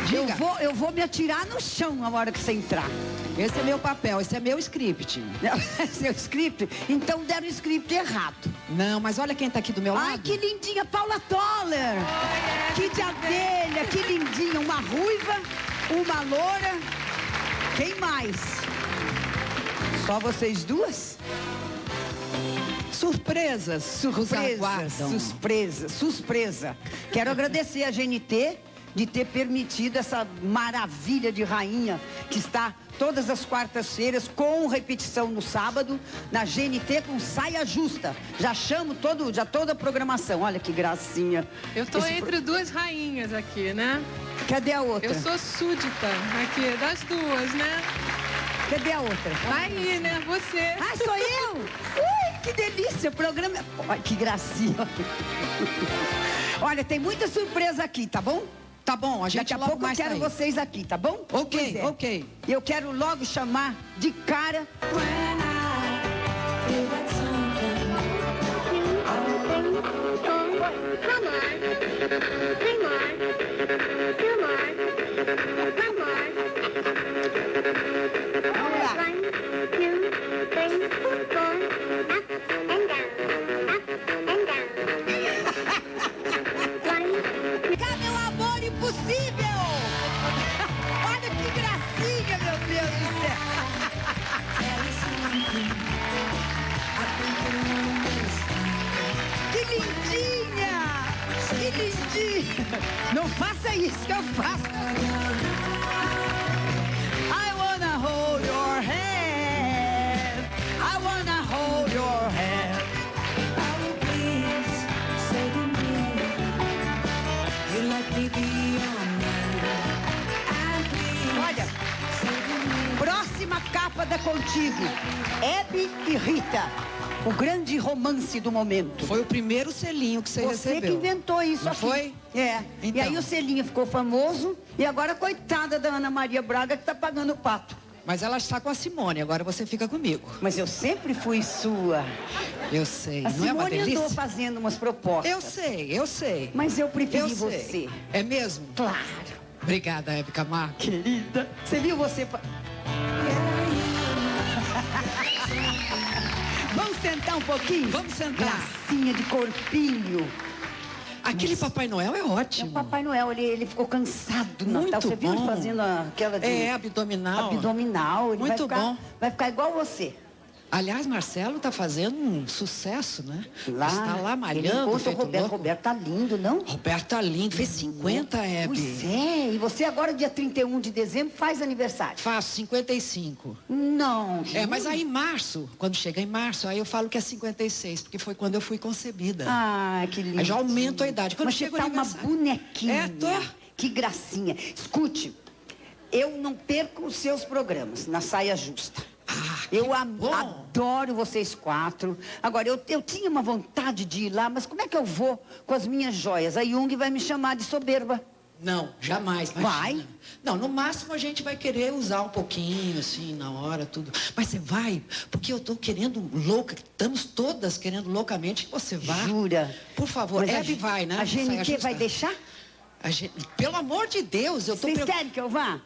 Diga. Eu vou me atirar no chão na hora que você entrar. Esse é meu papel, esse é meu script. Seu script? Então deram o script errado. Não, mas olha quem tá aqui do meu lado. Ai, que lindinha, Paula Toller. Que de abelha, que lindinha. Uma ruiva, uma loura. Quem mais? Só vocês duas? Surpresas. Surpresa. Quero agradecer a GNT de ter permitido essa maravilha de rainha que está todas as quartas-feiras com repetição no sábado na GNT com saia justa. Já chamo toda a programação. Olha que gracinha. Eu tô entre duas rainhas aqui, né? Cadê a outra? Eu sou súdita aqui das duas, né? Cadê a outra? Tá aí, né? Você. Ah, sou eu? Ui, que delícia. Programa... Olha, que gracinha. Olha, tem muita surpresa aqui, tá bom? Tá bom, a gente daqui a pouco eu quero vocês aqui, tá bom? Ok, ok. Eu quero logo chamar de cara... Vamos lá. Cadê o amor impossível? Olha que gracinha, meu Deus do céu. Que lindinha! Que lindinha! Não faça isso que eu faço. I wanna hold your hand. I wanna hold your hand. Olha, próxima capa da Contigo, Hebe e Rita, o grande romance do momento. Foi o primeiro selinho que você recebeu. Você que inventou isso Não aqui. foi? É. Então. E aí o selinho ficou famoso e agora coitada da Ana Maria Braga que tá pagando o pato. Mas ela está com a Simone, agora você fica comigo. Mas eu sempre fui sua. Eu sei, A não é uma Simone delícia? andou fazendo umas propostas. Eu sei. Mas eu preferi Eu sei. você. É mesmo? Claro. Obrigada, Hebe Camargo. Querida, você viu você... Vamos sentar um pouquinho? Vamos sentar. Gracinha de corpinho. Aquele Papai Noel é É o ótimo. Papai Noel, ele ficou cansado no Muito Natal. Você viu ele bom. fazendo aquela de... É, abdominal. Abdominal. Ele Muito vai ficar, bom. Vai ficar igual você. Aliás, Marcelo tá fazendo um sucesso, né? Lá, Está lá ele malhando, encontra o feito Roberto. louco. Roberto tá lindo, não? Roberto tá lindo, fez 50, Hebe. Pois é, e você agora, dia 31 de dezembro, faz aniversário. Faço 55. Não, É, mas aí em março, quando chega em março, aí eu falo que é 56, porque foi quando eu fui concebida. Ah, que lindo. Aí já aumento a idade. Quando Mas você chega o tá uma aniversário. bonequinha. É, tô. Que gracinha. Escute, eu não perco os seus programas na Saia Justa. Ah, que Eu bom. adoro vocês quatro. Agora, eu tinha uma vontade de ir lá, mas como é que eu vou com as minhas joias? A Jung vai me chamar de soberba. Não, jamais. Imagina. Vai? Não, no máximo a gente vai querer usar um pouquinho, assim, na hora, tudo. Mas você vai, porque eu tô querendo louca, estamos todas querendo loucamente que você vá. Jura? Por favor, Mas Hebe vai, né? A GNT Saia justa. vai deixar? Pelo amor de Deus, eu tô... Vocês querem que eu vá?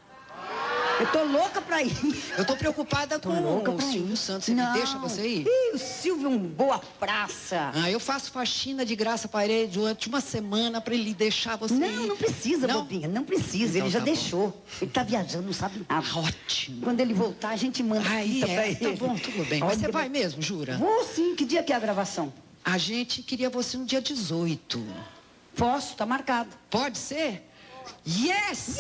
Eu tô louca pra ir. Eu tô preocupada com louca o pra Silvio ir. Santos. Você me deixa você ir? Ih, o Silvio é um boa praça. Ah, eu faço faxina de graça para ele durante uma semana para ele deixar você ir. Não precisa, Não? bobinha. Não precisa, Então ele já tá bom. deixou. Ele tá viajando, não sabe nada. Ah, ótimo. Quando ele voltar, a gente manda Aí fita pra é, ele. tá bom, tudo bem. Mas Olha, você vai mesmo, jura? Vou sim. Que dia que é a gravação? A gente queria você no dia 18. Posso, tá marcado. Pode ser? Yes!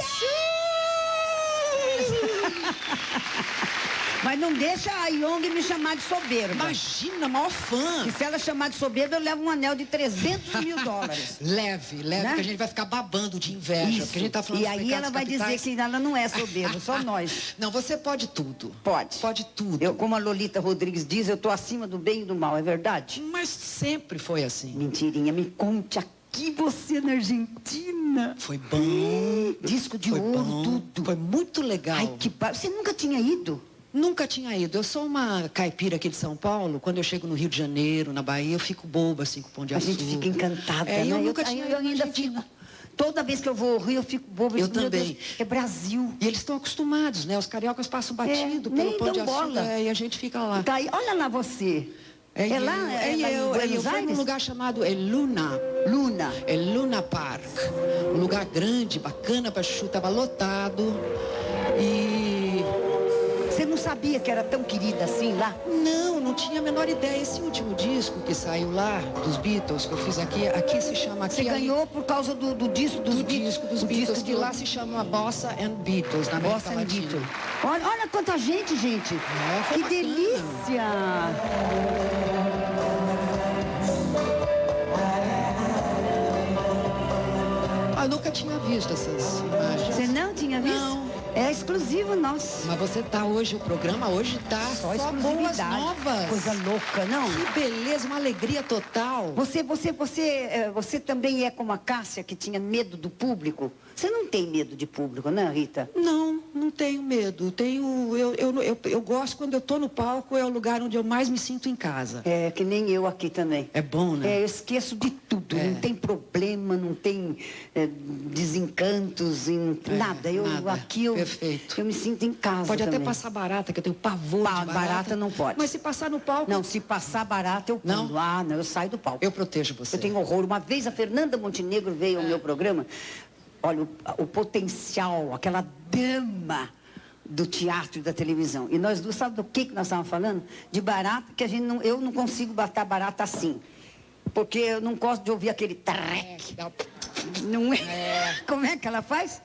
Mas não deixa a Young me chamar de soberba. Imagina, maior fã. E se ela chamar de soberba, eu levo um anel de 300 mil dólares. Leve, Né? porque a gente vai ficar babando de inveja. Porque a gente tá falando E dos aí pecados ela vai capitais. dizer que ela não é soberba, só nós. Não, você pode tudo. Pode. Pode tudo. Eu, como a Lolita Rodrigues diz, eu tô acima do bem e do mal, é verdade? Mas sempre foi assim. Mentirinha, me conte aqui você na Argentina. Foi bom. Disco de Foi ouro, bom. tudo. Foi muito legal. Ai, que Você nunca tinha ido? Nunca tinha ido. Eu sou uma caipira aqui de São Paulo. Quando eu chego no Rio de Janeiro, na Bahia, eu fico boba, assim, com pão de A açúcar. gente fica encantada, É, né? eu nunca tinha ido eu na ainda Argentina. fico. Toda vez que eu vou ao Rio, eu fico boba. Eu Meu também. Deus, é Brasil. E eles estão acostumados, né? Os cariocas passam batido pelo nem Pão de dão bola. Açúcar e a gente fica lá. Tá aí, olha lá você. É lá, é lá em Buenos eu fui Aires? num lugar chamado Luna. Luna. É Luna Park. Um lugar grande, bacana para chutar, estava lotado. E Você não sabia que era tão querida assim lá? não tinha a menor ideia. Esse último disco que saiu lá, dos Beatles, que eu fiz aqui se chama... Você ganhou por causa do disco dos Beatles. disco dos o Beatles, disco que lá se chama Bossa and Beatles, na América Bossa and Latina. Beatles. Olha quanta gente, gente. foi Que bacana. delícia. Eu nunca tinha visto essas imagens. Você não tinha visto? Não. É exclusivo nosso. Mas você tá hoje, o programa hoje tá só boas exclusividade. novas. Coisa louca, não? Que beleza, uma alegria total. Você também é como a Cássia, que tinha medo do público? Você não tem medo de público, né, Rita? Não tenho medo. Eu gosto, quando eu tô no palco, é o lugar onde eu mais me sinto em casa. É, que nem eu aqui também. É bom, né? Eu esqueço de tudo. É. Não tem problema, não tem desencantos, nada. Perfeito. Eu me sinto em casa Pode também. até passar barata, que eu tenho pavor de barata. Barata não pode. Mas se passar no palco... Não, se passar barata, eu pulo. Não? Ah, não, eu saio do palco. Eu protejo você. Eu tenho horror. Uma vez a Fernanda Montenegro veio ao meu programa. Olha, o potencial, aquela dama do teatro e da televisão. E nós duas, sabe do que nós estávamos falando? De barata, que eu não consigo bater barata assim. Porque eu não gosto de ouvir aquele trec. Não é? Como é que ela faz?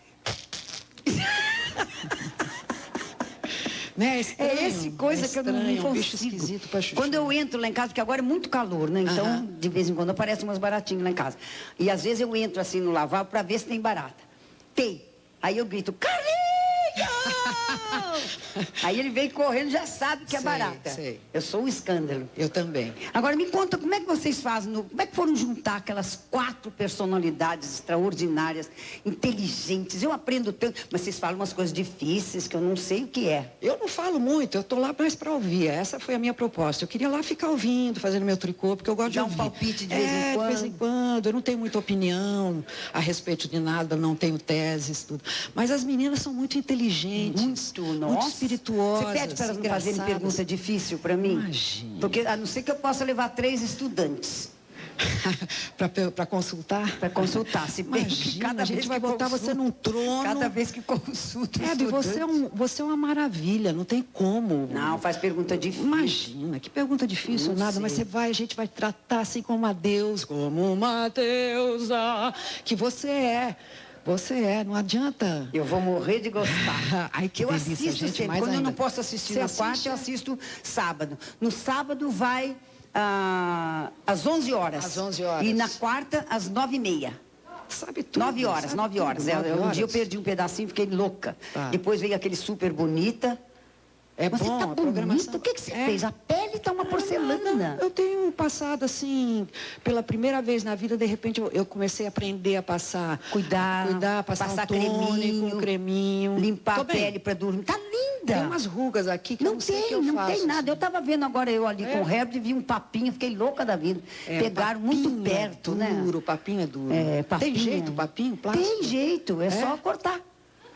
Né? Estranho, esse coisa que eu não um bicho consigo. esquisito pra chuchu. Quando eu entro lá em casa, porque agora é muito calor, né? Então, de vez em quando aparecem umas baratinhas lá em casa. E às vezes eu entro assim no lavabo para ver se tem barata. Tem. Aí eu grito, Carlinhos! Aí ele vem correndo, já sabe que é barata. Sei. Eu sou um escândalo. Eu também. Agora me conta, como é que vocês fazem, como é que foram juntar aquelas 4 personalidades extraordinárias, inteligentes? Eu aprendo tanto, mas vocês falam umas coisas difíceis que eu não sei o que é. Eu não falo muito, eu tô lá mais para ouvir. Essa foi a minha proposta. Eu queria lá ficar ouvindo, fazendo meu tricô, porque eu gosto de Dá ouvir. um palpite de vez em quando. De vez em quando. Eu não tenho muita opinião a respeito de nada, não tenho teses, tudo. Mas as meninas são muito inteligentes. Muito espirituosas. Você pede para elas não fazerem pergunta difícil para mim? Imagina. Porque a não ser que eu possa levar 3 estudantes. Para consultar? Para consultar. Se bem que Imagina, a gente vai botar você num trono. Cada vez que consulta. Hebe, você é uma maravilha, não tem como. Não, faz pergunta difícil. Imagina, que pergunta difícil, Não nada. sei. Mas a gente vai tratar assim como uma deusa que você é. Você é, não adianta. Eu vou morrer de gostar. Ai, que eu delícia, assisto gente, sempre. mais Quando eu ainda. não posso assistir Você na quarta, assiste? eu assisto sábado. No sábado vai às 11 horas. Às 11 horas. E na quarta, às 9h30. Sabe tudo. 9 horas, sabe 9 tudo, horas. 9 Um horas. dia eu perdi um pedacinho, fiquei louca. Tá. Depois veio aquele super bonita. É Você bom, tá a programação. bonita? O que você É. fez? A pele tá uma porcelana. Eu tenho passado assim, pela primeira vez na vida, de repente eu comecei a aprender a passar. Cuidar, passar passar um tônico, creminho, um creminho. Limpar Tô a bem. pele pra dormir. Tá linda. Tem umas rugas aqui que eu Não não sei o que tem, eu não faço. tem nada. Eu tava vendo agora eu ali É. com o Herbert, vi um papinho, fiquei louca da vida. É, Pegaram papinho muito perto, é duro, né? O papinho é duro. É, papinho. Tem jeito, papinho, plástico? Tem jeito, é só cortar.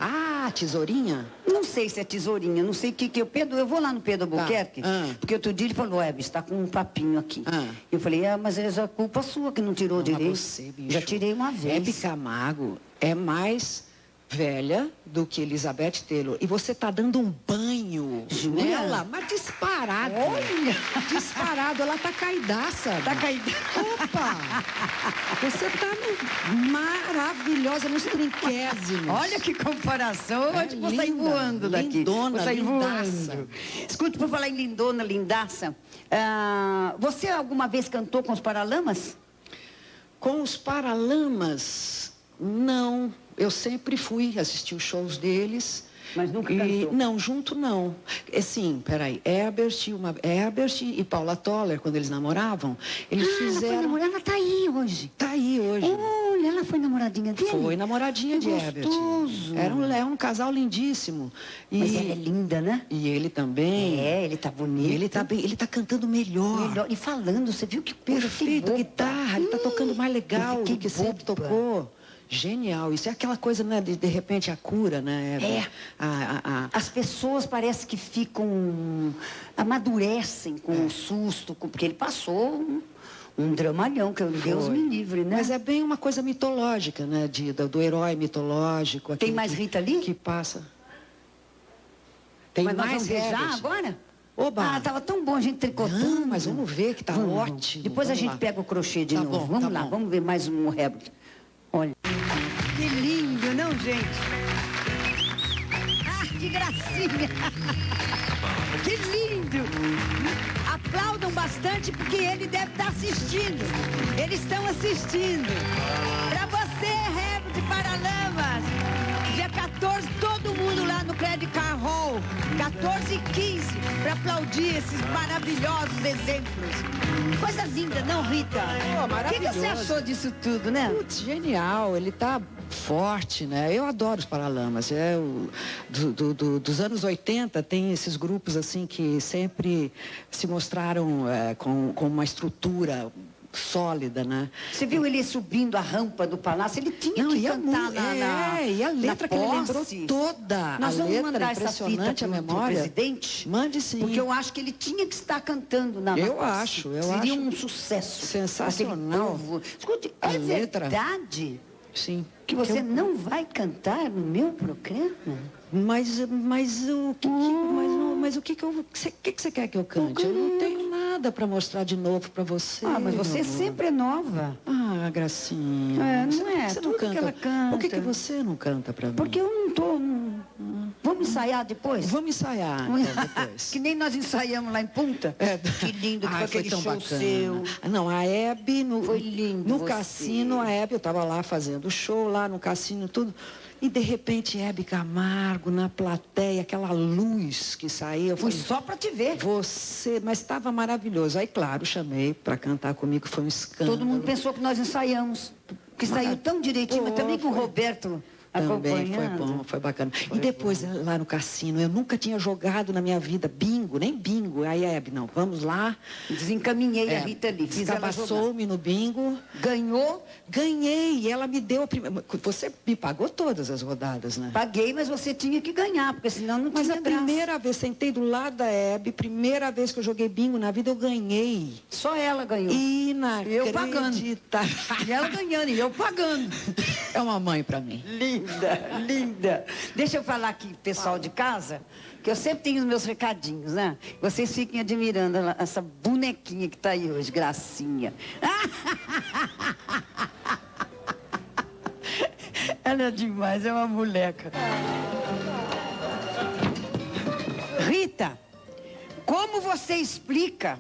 Ah, tesourinha? Não sei se é tesourinha, não sei o que eu... Pedro, eu vou lá no Pedro Albuquerque, porque outro dia ele falou, está com um papinho aqui. Eu falei, mas é culpa sua que não tirou direito. Mas você, bicho, Já tirei uma vez. Hebe Camargo é mais velha do que Elizabeth Taylor. E você tá dando um banho Jura? nela, mas disparado. Olha! Disparado, ela tá caidaça. Tá caída. Opa! Você tá maravilhosa nos trinquésimos. Olha que comparação. É Hoje vou sair linda, voando daqui. lindona, Vou sair lindaça. voando. Escute, por falar em lindona, lindaça, você alguma vez cantou com os Paralamas? Com os Paralamas, não. Eu sempre fui assistir os shows deles. Mas nunca cantou? Não, junto não. Sim, peraí. Herbert e Paula Toller, quando eles namoravam, eles Ela foi fizeram... namorar, ela tá aí hoje. Tá aí hoje. Olha, ela foi namoradinha dele? Foi namoradinha Que de Herbert. gostoso. Era um casal lindíssimo. Mas ela é linda, né? E ele também. É, ele tá bonito. E ele tá bem, ele tá cantando melhor. E falando, você viu que coisa, Perfeito, que boba. guitarra, ele tá tocando mais legal eu fiquei do que sempre boba. tocou. Genial. Isso é aquela coisa, né? De repente, a cura, né? As pessoas parece que ficam... amadurecem com o susto, porque ele passou um dramalhão, que Deus me livre, né? Mas é bem uma coisa mitológica, né? Do herói mitológico. Tem mais Rita ali? Que passa. Tem mas mais nós vamos beijar Herbert. agora? Oba! Ah, tava tão bom a gente tricotando. Não, mas vamos ver que tá ótimo. Depois vamos a gente lá. pega o crochê de Tá novo. bom, Vamos tá lá, bom. vamos ver mais um Herbert. Olha. Que lindo, não, gente? Ah, que gracinha! Que lindo! Aplaudam bastante porque ele deve estar assistindo. Eles estão assistindo. Para você, Herbert Paralamas. Dia 14, todo mundo lá no Credit Car Hall. 14h15, para aplaudir esses maravilhosos exemplos. Coisa linda, não, Rita? Oh, O que maravilhoso. você achou disso tudo, né? Putz, genial, ele tá forte, né? Eu adoro os Paralamas. Dos anos 80 tem esses grupos assim que sempre se mostraram com uma estrutura sólida, né? Você viu ele subindo a rampa do palácio? Ele tinha que cantar e a letra que ele lembrou posse. toda. Nós a vamos letra mandar essa impressionante, fita a pro memória. presidente? Mande sim. Porque eu acho que ele tinha que estar cantando na Eu posse. acho. Seria acho um sucesso. sensacional. Aquele povo. Escute, A é letra. verdade Sim. que você não vai cantar no meu programa? Mas o que você quer que eu cante? Eu não tenho nada para mostrar de novo para você. Ah, mas você meu amor. sempre é nova. Ah, Gracinha. É, não Por que é? você não Tudo que canta? ela canta. Por que você não canta para mim? Porque eu não tô... Vamos ensaiar depois? Vamos ensaiar, então, depois. Que nem nós ensaiamos lá em Punta. Que lindo que foi aquele tão show bacana. seu. Não, a Hebe, Foi lindo no você. cassino, a Hebe, eu estava lá fazendo show, lá no cassino, tudo. E, de repente, Hebe Camargo, na plateia, aquela luz que saía. Eu Fui falei, só pra te ver. você, mas estava maravilhoso. Aí, claro, chamei para cantar comigo, foi um escândalo. Todo mundo pensou que nós ensaiamos. Que saiu tão direitinho, mas também com o foi. Roberto Também foi acompanhando. bom, foi bacana. E depois, lá no cassino, eu nunca tinha jogado na minha vida bingo, nem bingo. Aí a Hebe, não, vamos lá. Desencaminhei a Rita ali, fiz ela jogar. Descabaçou-me no bingo. Ganhou, Ganhei, e ela me deu a primeira... Você me pagou todas as rodadas, né? paguei, mas você tinha que ganhar, porque senão não Mas tinha a graça. primeira vez, sentei do lado da Hebe, primeira vez que eu joguei bingo na vida, eu ganhei. Só ela ganhou. Inacreditável. Eu pagando. E ela ganhando, e eu pagando. É uma mãe pra mim. Linda, linda. Deixa eu falar aqui, pessoal de casa, que eu sempre tenho os meus recadinhos, né? Vocês fiquem admirando essa bonequinha que tá aí hoje, Gracinha. Ela é demais, é uma moleca. Rita, como você explica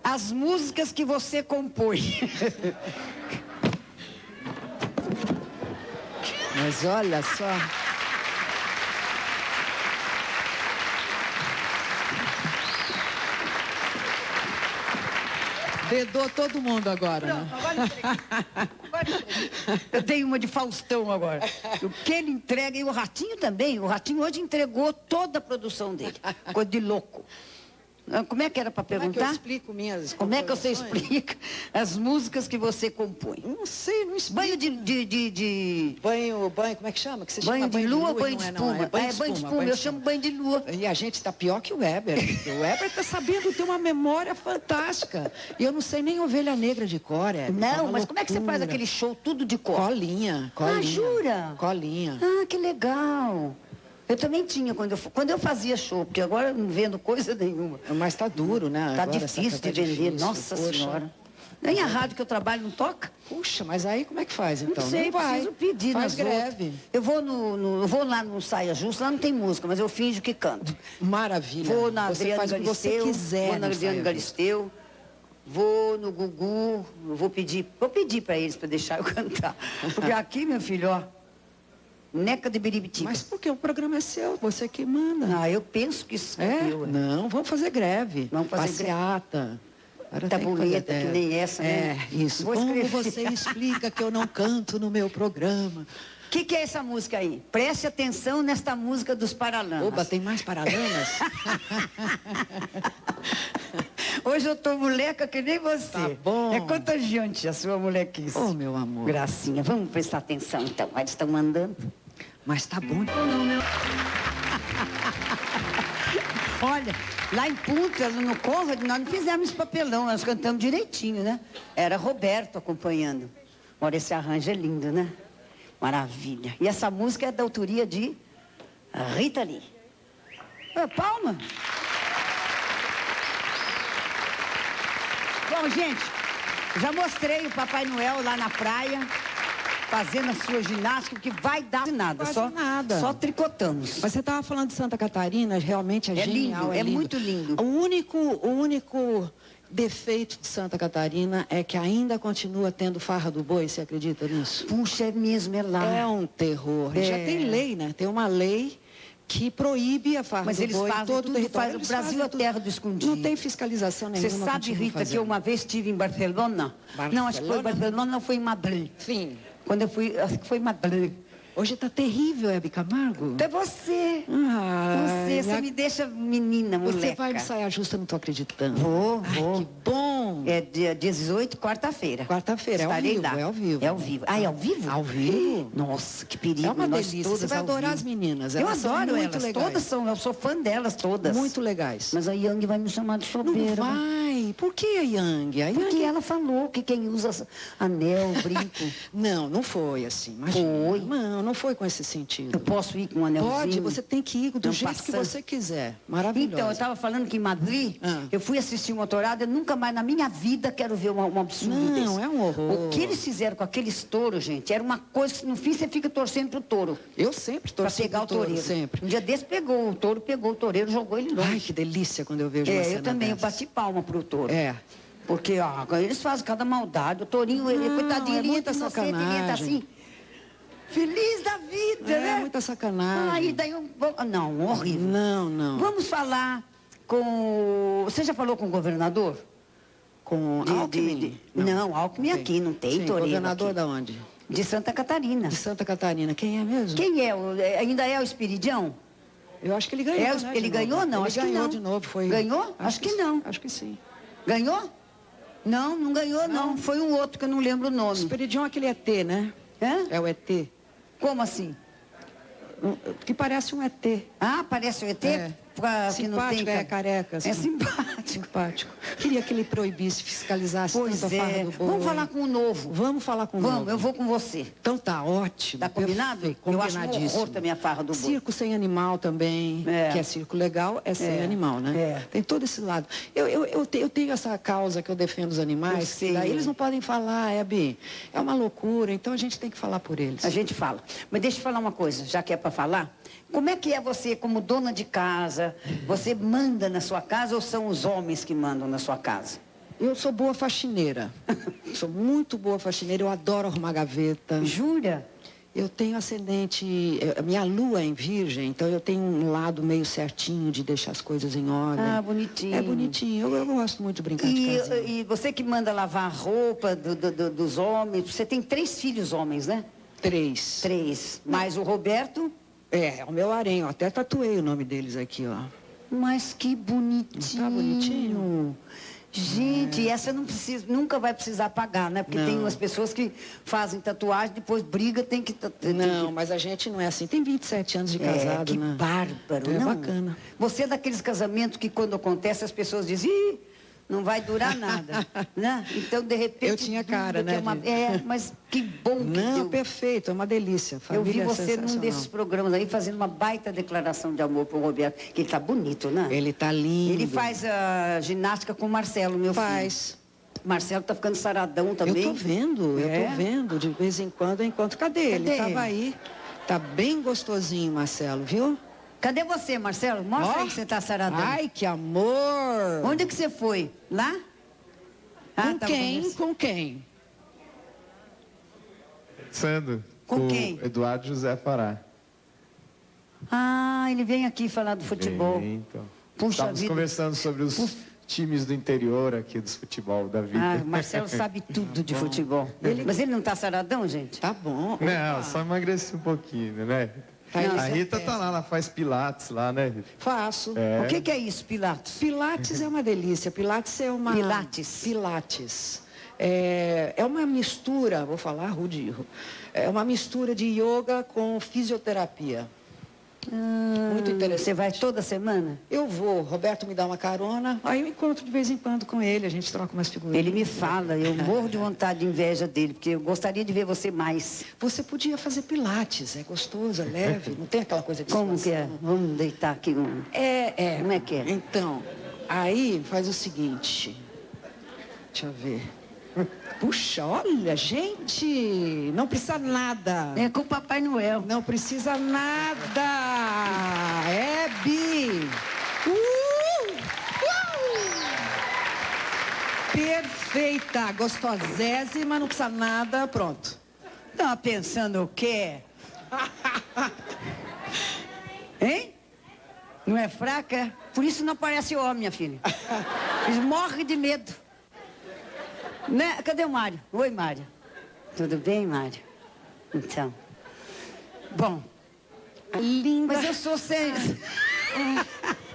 as músicas que você compõe? Mas olha só... Dedou todo mundo agora, né? Eu tenho uma de Faustão agora. O que ele entrega, e o Ratinho também. O Ratinho hoje entregou toda a produção dele. Coisa de louco. Como é que era para Como é que eu perguntar? explico minhas Como é que você composições? explica as músicas que você compõe? Não sei, não explico. Banho de Banho, como é que chama? Que você banho chama de lua ou banho não de é, não, espuma? é banho de banho de espuma. Eu chamo banho de lua. E a gente tá pior que o Weber. O Weber tá sabendo ter uma memória fantástica. E eu não sei nem Ovelha Negra de cor, é. Não, mas como é que você faz aquele show tudo de cor? Colinha. Ah, jura? Colinha. Ah, que legal. Eu também tinha quando eu fazia show, porque agora eu não vendo coisa nenhuma. Mas tá duro, né? Tá Agora, difícil sabe, de vender, difícil. nossa Poxa. senhora. Nem a rádio que eu trabalho não toca? Puxa, mas aí como é que faz, então? Não sei, vai. preciso pedir Faz nas greve. outras. Eu vou eu vou lá no Saia Justa, lá não tem música, mas eu finjo que canto. Maravilha. Vou na Você Adriane faz o que você Galisteu, quiser. vou na no Adriane Saia Galisteu, vou no Gugu, vou pedir para eles para deixar eu cantar. Porque aqui, meu filho, ó, neca de biribitiba. Mas porque o programa é seu, você que manda. Ah, eu penso que isso É? eu. Não, vamos fazer greve. Vamos fazer passeata. Agora tem que Tabuleta, fazer- que nem essa, né? É, isso. Vou Como escrever. você explica que eu não canto no meu programa? O que é essa música aí? Preste atenção nesta música dos Paralamas. Oba, tem mais Paralamas? Hoje eu tô moleca que nem você. Tá bom. É contagiante a sua molequice. Oh, meu amor. Gracinha, vamos prestar atenção então. Eles estão mandando. Mas tá bom. Olha, lá em Punta, no Conrad, nós não fizemos esse papelão, nós cantamos direitinho, né? Era Roberto acompanhando. Olha, esse arranjo é lindo, né? Maravilha. E essa música é da autoria de Rita Lee. Palma. Bom, gente, já mostrei o Papai Noel lá na praia, fazendo a sua ginástica, que vai dar nada. Quase nada. Só tricotamos. Mas você estava falando de Santa Catarina, realmente é genial. Lindo, é muito lindo. O único defeito de Santa Catarina é que ainda continua tendo farra do boi, você acredita nisso? Puxa, é mesmo, é lá. É um terror. Já tem lei, né? Tem uma lei que proíbe a farra do boi em todo o território. O Brasil é terra do escondido. Não tem fiscalização nenhuma. Você sabe, Rita, que eu uma vez estive em Barcelona? Não, acho que foi em Barcelona, não foi em Madrid. Sim. Quando eu fui, acho que foi em Madrid. Hoje tá terrível, Hebe Camargo. É você. Você me deixa menina, moleca. Você vai de saia justa, não tô acreditando. Vou. Que bom. É dia 18, quarta-feira. Quarta-feira, é ao Estarei vivo, lá. é ao vivo. É ao vivo. Ah, é ao vivo? Ao vivo. Nossa, que perigo. É uma nós delícia. todas Você vai ao adorar vivo. as meninas. Eu Elas são adoro muito elas. legais. Todas são, eu sou fã delas todas. Muito legais. Mas a Yang vai me chamar de Não sobeira. vai. Por que a Yang? A Porque Yang... ela falou que quem usa anel, brinco... Não foi assim. Imagina. Foi. Não foi com esse sentido. Eu posso ir com um anelzinho? Pode, você tem que ir do jeito que você quiser. Maravilhoso. Então, eu estava falando que em Madrid, eu fui assistir uma tourada, eu nunca mais na minha vida quero ver um absurdo desse. Não, é um horror. O que eles fizeram com aqueles touros, gente, era uma coisa que no fim você fica torcendo pro touro. Eu sempre Pra torço pegar o pro touro, toureiro. sempre. Um dia desse pegou o toureiro, jogou ele longe. Ai, que delícia quando eu vejo uma cena eu também, eu dessas. bati palma pro touro. É. Porque, eles fazem cada maldade. O tourinho, coitadinho, é ele muita entra inocente, ele entra sacanagem. assim... Feliz da vida, né? É muita sacanagem. Aí daí não, horrível. Não. Vamos falar com... Você já falou com o governador? Com Alckmin? Não, Alckmin aqui, não tem toureiro governador aqui. da onde? De Santa Catarina. De Santa Catarina. Quem é mesmo? Quem é? Ainda é o Espiridião? Eu acho que ele ganhou, né, Ele ganhou, não? Ele Acho ganhou que não. de novo. Foi... Ganhou? Acho que não. Acho que sim. Ganhou? Não ganhou, não. Foi um outro que eu não lembro o nome. Esperidião é aquele ET, né? É o ET. Como assim? Que parece um ET. Ah, parece o ET? Simpático, careca. Assim. É simpático. Simpático. Queria que ele proibisse, fiscalizasse tanto a farra do boi. Vamos falar com o novo. Vamos falar com o novo. Vamos, eu vou com você. Então tá, ótimo. Tá combinado? Perfeito, Eu acho um combinadíssimo. horror também a farra do boi. Circo sem animal também, que é circo legal, é sem animal, né? Tem todo esse lado. Eu tenho essa causa que eu defendo os animais, que daí eles não podem falar, Hebe. É uma loucura, então a gente tem que falar por eles. A gente fala. Mas deixa eu falar uma coisa, já que é para falar. Como é que é você como dona de casa? Você manda na sua casa ou são os homens que mandam na sua casa? Eu sou boa faxineira. Sou muito boa faxineira, eu adoro arrumar gaveta. Jura? Eu tenho ascendente, minha lua é em virgem, então eu tenho um lado meio certinho de deixar as coisas em ordem. Ah, bonitinho. É bonitinho, eu gosto muito de brincar de casinha. E você que manda lavar a roupa dos homens, você tem 3 filhos homens, né? 3. 3. Mais o Roberto? É o meu harém, eu até tatuei o nome deles aqui, ó. Mas que bonitinho. Tá bonitinho? Gente, essa nunca vai precisar pagar, né? Porque tem umas pessoas que fazem tatuagem, depois briga, tem que... Não, mas a gente não é assim. Tem 27 anos de casado, que né? bárbaro, É não? bacana. Você é daqueles casamentos que quando acontece as pessoas dizem... Ih, não vai durar nada, né? Então, de repente... Eu tinha cara, né? Mas que bom que Não, deu. Perfeito, é uma delícia. Eu vi Família você num desses programas aí fazendo uma baita declaração de amor pro Roberto, que ele tá bonito, né? Ele tá lindo. Ele faz a ginástica com o Marcelo, meu filho. Faz. Marcelo tá ficando saradão também. Eu tô vendo. De vez em quando eu encontro. Cadê ele? Cadê Tava ele? aí. Tá bem gostosinho, Marcelo, viu? Cadê você, Marcelo? Mostra aí que você tá saradão. Ai, que amor! Onde que você foi? Lá? Com tava quem? conversando. Com quem? Conversando Com quem? Eduardo José Fará. Ah, ele vem aqui falar do futebol. Então. Puxa Estávamos vida. conversando sobre os times do interior aqui, dos futebol da vida. Ah, o Marcelo sabe tudo de futebol. Mas ele não tá saradão, gente? Tá bom. Não, só emagreci um pouquinho, né? A Rita tá lá, ela faz pilates lá, né, Rita? Faço. O que é isso, Pilates? Pilates é uma delícia. Pilates é uma... Pilates. É uma mistura, vou falar rude, é uma mistura de yoga com fisioterapia. Muito interessante. Você vai toda semana? Eu vou. Roberto me dá uma carona, aí eu encontro de vez em quando com ele, a gente troca umas figurinhas. Ele me fala, eu morro de vontade de inveja dele, porque eu gostaria de ver você mais. Você podia fazer pilates, é gostoso, é leve, não tem aquela coisa de Como que é? Vamos deitar aqui. Como é que é? Então, aí faz o seguinte, deixa eu ver. Puxa, olha, gente, não precisa nada. É com o Papai Noel. Não precisa nada. Hebe. Perfeita, gostosésima, não precisa nada, pronto. Tava pensando o quê? Hein? Não é fraca? Por isso não parece homem, minha filha. Eles morrem de medo. Né? Cadê o Mário? Oi, Mário. Tudo bem, Mário? Então. Bom. Linda. Mas eu sou sem...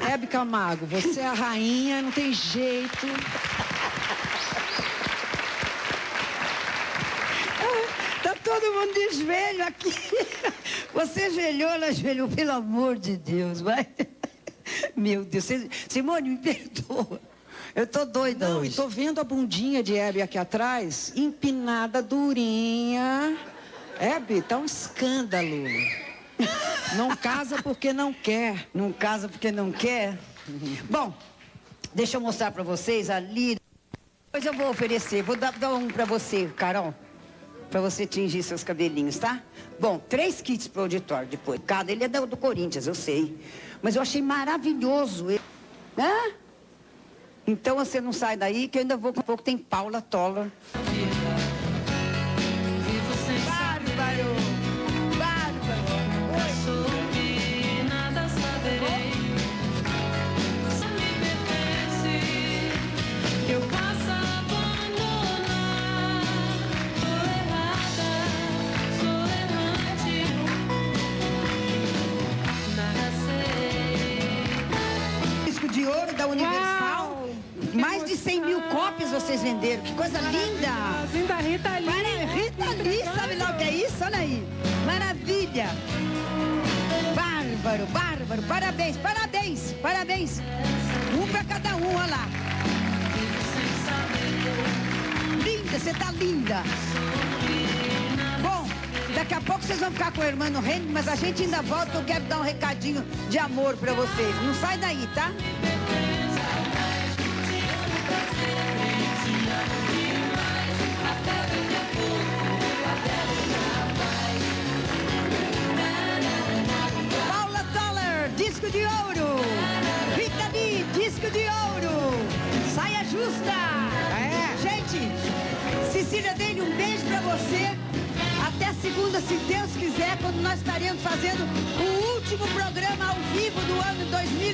Hebe Camargo, você é a rainha, não tem jeito. Tá todo mundo de joelho aqui. Você ajoelhou, ela ajoelhou, pelo amor de Deus, vai. Meu Deus, Simone, me perdoa. Eu tô doida hoje. E tô vendo a bundinha de Hebe aqui atrás, empinada, durinha. Hebe, tá um escândalo. Não casa porque não quer. Não casa porque não quer? Bom, deixa eu mostrar pra vocês ali. Depois eu vou oferecer. Vou dar um pra você, Carol. Pra você tingir seus cabelinhos, tá? Bom, 3 kits pro auditório depois. Cada ele é do Corinthians, eu sei. Mas eu achei maravilhoso. Hã? Então você não sai daí, que eu ainda vou com um pouco. Tem Paula Toller. Bárbaro! Bárbaro! Soube, nada saberei. Só me pertence que eu possa abandonar. Sou errada, sou errante. Nada sei. Disco de ouro da Universal. Mais de 100 mil cópias vocês venderam. Que coisa linda! Linda, Rita Lee. Rita Lee, sabe lá o que é isso? Olha aí. Maravilha. Bárbaro, bárbaro. Parabéns, parabéns, parabéns. Um pra cada um, olha lá. Linda, você tá linda. Bom, daqui a pouco vocês vão ficar com o irmão Henrique, mas a gente ainda volta. Eu quero dar um recadinho de amor pra vocês. Não sai daí, tá? Paula Toller, disco de ouro. Rita Lee, disco de ouro. Saia justa. Gente, Cecília, dei um beijo pra você. Até segunda, se Deus quiser, quando nós estaremos fazendo o último programa ao vivo do ano 2020.